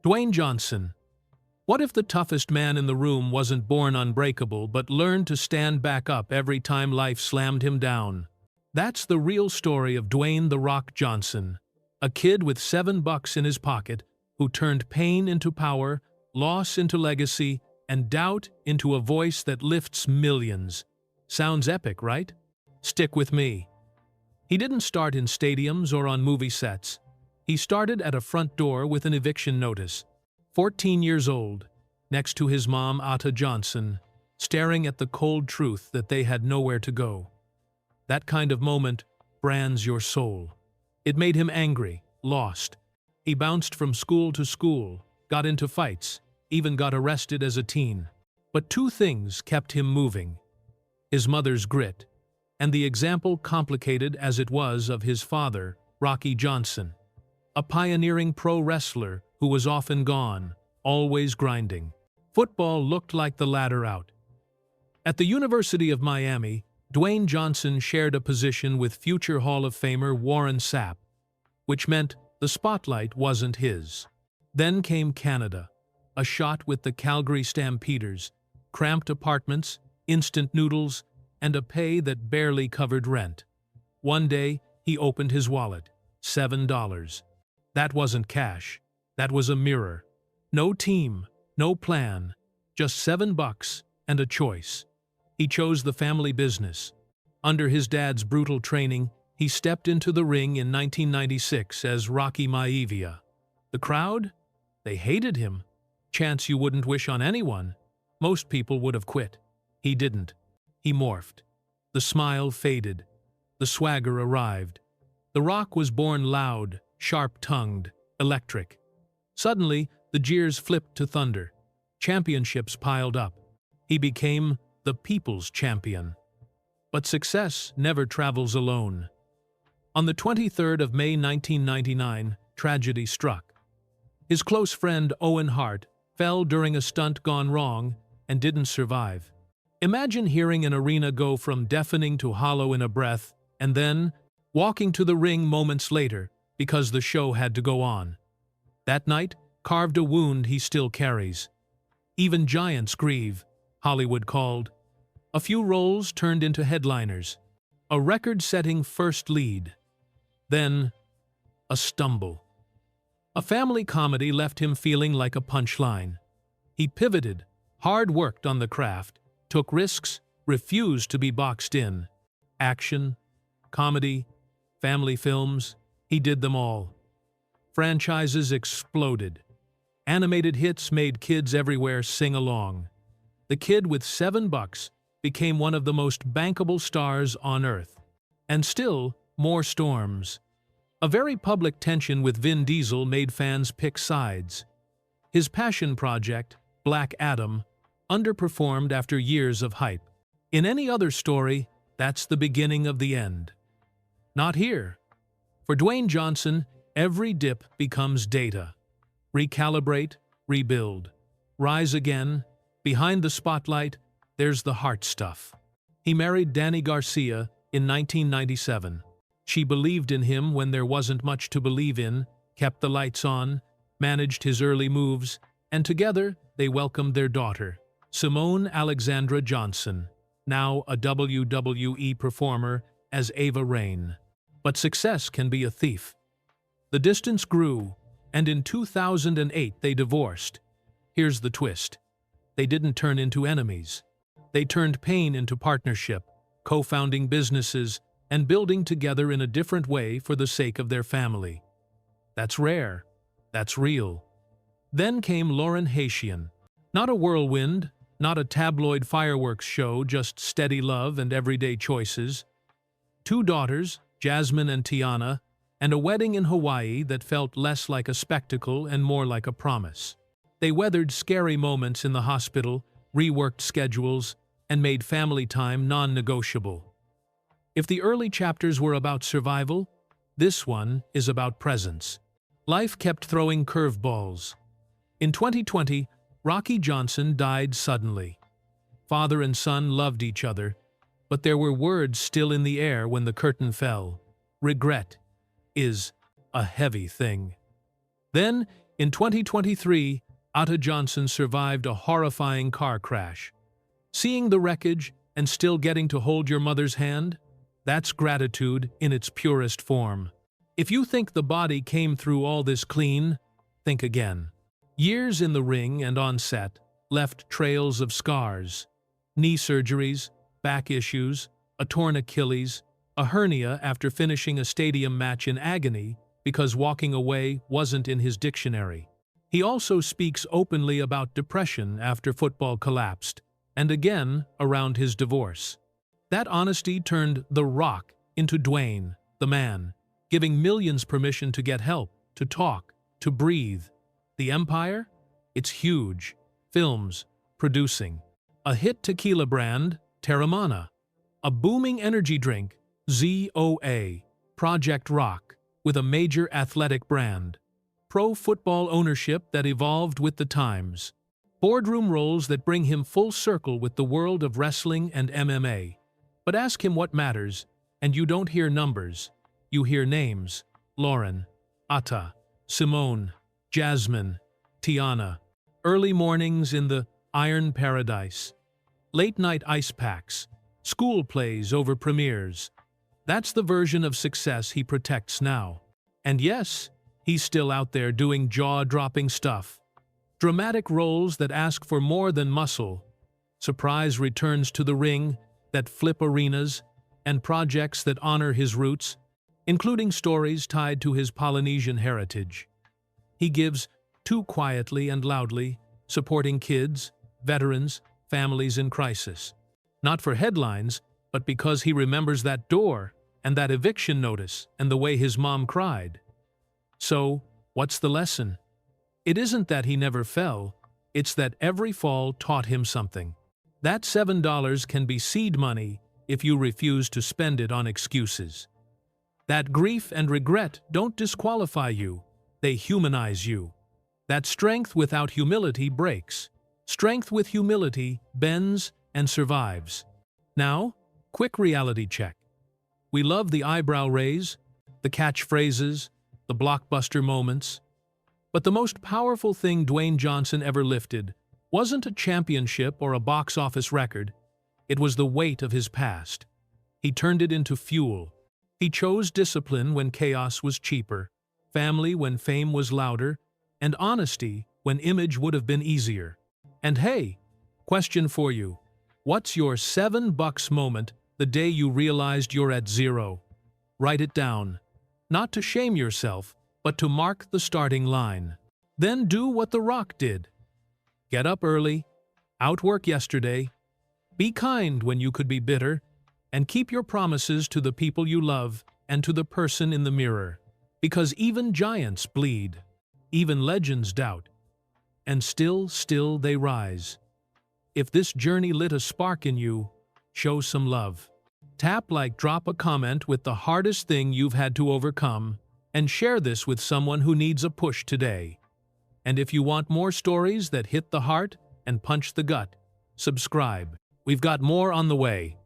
Dwayne Johnson. What if the toughest man in the room wasn't born unbreakable but learned to stand back up every time life slammed him down? That's the real story of Dwayne "The Rock" Johnson, a kid with $7 in his pocket who turned pain into power, loss into legacy, and doubt into a voice that lifts millions. Sounds epic, right? Stick with me. He didn't start in stadiums or on movie sets. He started at a front door with an eviction notice. 14 years old, next to his mom Ata Johnson, staring at the cold truth that they had nowhere to go. That kind of moment brands your soul. It made him angry, lost. He bounced from school to school, got into fights, even got arrested as a teen. But two things kept him moving: his mother's grit, and the example, complicated as it was, of his father, Rocky Johnson, a pioneering pro wrestler who was often gone, always grinding. Football looked like the ladder out. At the University of Miami, Dwayne Johnson shared a position with future Hall of Famer Warren Sapp, which meant the spotlight wasn't his. Then came Canada, a shot with the Calgary Stampeders, cramped apartments, instant noodles, and a pay that barely covered rent. One day, he opened his wallet. $7. That wasn't cash. That was a mirror. No team, no plan, just $7 and a choice. He chose the family business. Under his dad's brutal training, he stepped into the ring in 1996 as Rocky Maivia. The crowd? They hated him. Chance you wouldn't wish on anyone. Most people would have quit. He didn't. He morphed. The smile faded. The swagger arrived. The Rock was born loud, sharp-tongued, electric. Suddenly, the jeers flipped to thunder. Championships piled up. He became the people's champion. But success never travels alone. On the 23rd of May 1999, tragedy struck. His close friend Owen Hart fell during a stunt gone wrong and didn't survive. Imagine hearing an arena go from deafening to hollow in a breath, and then walking to the ring moments later because the show had to go on. That night carved a wound he still carries. Even giants grieve, Hollywood called. A few roles turned into headliners. A record-setting first lead. Then, a stumble. A family comedy left him feeling like a punchline. He pivoted, hard-worked on the craft, took risks, refused to be boxed in. Action, comedy, family films, he did them all. Franchises exploded. Animated hits made kids everywhere sing along. The kid with $7 became one of the most bankable stars on Earth. And still, more storms. A very public tension with Vin Diesel made fans pick sides. His passion project, Black Adam, underperformed after years of hype. In any other story, that's the beginning of the end. Not here. For Dwayne Johnson, every dip becomes data. Recalibrate, rebuild. Rise again. Behind the spotlight, there's the heart stuff. He married Dani Garcia in 1997. She believed in him when there wasn't much to believe in, kept the lights on, managed his early moves, and together they welcomed their daughter, Simone Alexandra Johnson, now a WWE performer as Ava Raine. But success can be a thief. The distance grew, and in 2008 they divorced. Here's the twist. They didn't turn into enemies. They turned pain into partnership, co-founding businesses, and building together in a different way for the sake of their family. That's rare. That's real. Then came Lauren Hashian. Not a whirlwind, not a tabloid fireworks show, just steady love and everyday choices. 2 daughters, Jasmine and Tiana, and a wedding in Hawaii that felt less like a spectacle and more like a promise. They weathered scary moments in the hospital, reworked schedules, and made family time non-negotiable. If the early chapters were about survival, this one is about presence. Life kept throwing curveballs. In 2020, Rocky Johnson died suddenly. Father and son loved each other, but there were words still in the air when the curtain fell. Regret is a heavy thing. Then In 2023, Dwayne Johnson survived a horrifying car crash. Seeing the wreckage and still getting to hold your mother's hand? That's gratitude in its purest form. If you think the body came through all this clean, think again. Years in the ring and on set left trails of scars, knee surgeries, back issues, a torn Achilles, a hernia after finishing a stadium match in agony because walking away wasn't in his dictionary. He also speaks openly about depression after football collapsed, and again around his divorce. That honesty turned The Rock into Dwayne, the man, giving millions permission to get help, to talk, to breathe. The empire? It's huge. Films, producing. A hit tequila brand, Terramana. A booming energy drink, ZOA, Project Rock, with a major athletic brand. Pro football ownership that evolved with the times. Boardroom roles that bring him full circle with the world of wrestling and MMA. But ask him what matters, and you don't hear numbers. You hear names. Lauren, Atta, Simone, Jasmine, Tiana. Early mornings in the Iron Paradise. Late-night ice packs. School plays over premieres. That's the version of success he protects now. And yes, he's still out there doing jaw-dropping stuff. Dramatic roles that ask for more than muscle. Surprise returns to the ring that flip arenas, and projects that honor his roots, including stories tied to his Polynesian heritage. He gives too quietly and loudly, supporting kids, veterans, families in crisis. Not for headlines, but because he remembers that door and that eviction notice and the way his mom cried. So, what's the lesson? It isn't that he never fell, it's that every fall taught him something. That $7 can be seed money if you refuse to spend it on excuses. That grief and regret don't disqualify you, they humanize you. That strength without humility breaks. Strength with humility bends and survives. Now, quick reality check. We love the eyebrow raise, the catchphrases, the blockbuster moments. But the most powerful thing Dwayne Johnson ever lifted wasn't a championship or a box office record. It was the weight of his past. He turned it into fuel. He chose discipline when chaos was cheaper, family when fame was louder, and honesty when image would have been easier. And hey, question for you. What's your $7 moment the day you realized you're at zero? Write it down. Not to shame yourself, but to mark the starting line. Then do what The Rock did. Get up early, outwork yesterday, be kind when you could be bitter, and keep your promises to the people you love and to the person in the mirror. Because even giants bleed. Even legends doubt. And still they rise. If this journey lit a spark in you, show some love. Tap like, drop a comment with the hardest thing you've had to overcome, and share this with someone who needs a push today. And if you want more stories that hit the heart and punch the gut, subscribe. We've got more on the way.